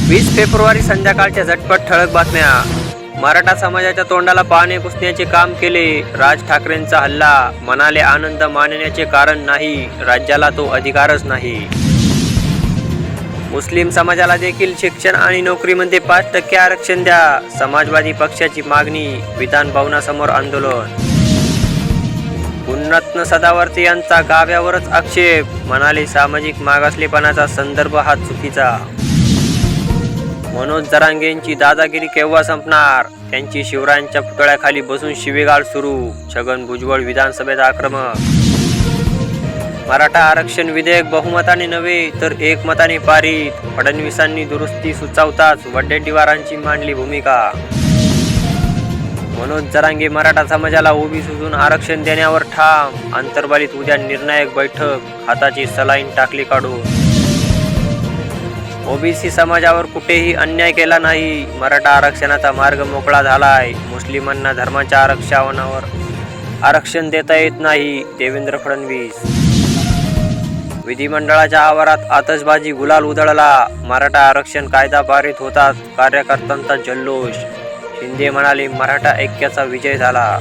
20 February संध्याकाळच्या झटपट ठळक बातम्या. मराठा समाजाच्या तोंडाला पाने पुसण्याचे काम केले. राज ठाकरेंचा हल्ला, म्हणाले आनंद मानण्याचे कारण नाही, राज्याला तो अधिकारच नाही. मुस्लिम समाजाला देखील शिक्षण आणि नोकरीमध्ये 5% आरक्षण द्या, समाजवादी पक्षाची मागणी. विधान भवनासमोर आंदोलन. गुणरत्न सदावर्ते यांचा गाभ्यावरच आक्षेप, म्हणाले सामाजिक मागासलेपणाचा संदर्भ हा चुकीचा. मनोज जरांगेंची दादागिरी केव्हा संपणार, त्यांची शिवरायांच्या पुतळ्याखाली बसून शिवीगाळ सुरू. छगन भुजबळ विधानसभेत आक्रमक. मराठा आरक्षण विधेयक बहुमताने नव्हे तर एकमताने पारित, फडणवीसांनी दुरुस्ती सुचवताच वडेट्टीवारांची मांडली भूमिका. मनोज जरांगे मराठा समाजाला ओबीसीतून आरक्षण देण्यावर ठाम, अंतर्बालीत उद्या निर्णायक बैठक, हाताची सलाईन टाकली काढून. ओबीसी समाजावर कुठेही अन्याय केला नाही, मराठा आरक्षणाचा मार्ग मोकळा झालाय. मुस्लिमांना धर्माच्या आरक्षणावर आरक्षण देता येत नाही, देवेंद्र फडणवीस. विधिमंडळाच्या आवारात आतषबाजी, गुलाल उधळला. मराठा आरक्षण कायदा पारित होताच कार्यकर्त्यांचा जल्लोष. शिंदे म्हणाले मराठा ऐक्याचा विजय झाला.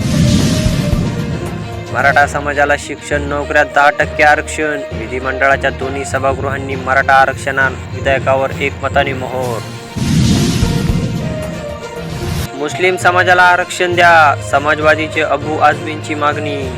मराठा समाजाला शिक्षण नोकऱ्यात 10% आरक्षण, विधिमंडळाच्या दोन्ही सभागृहांनी मराठा आरक्षण विधेयकावर एकमताने मोहर. मुस्लिम समाजाला आरक्षण द्या, समाजवादीचे अबू आझमींची मागणी.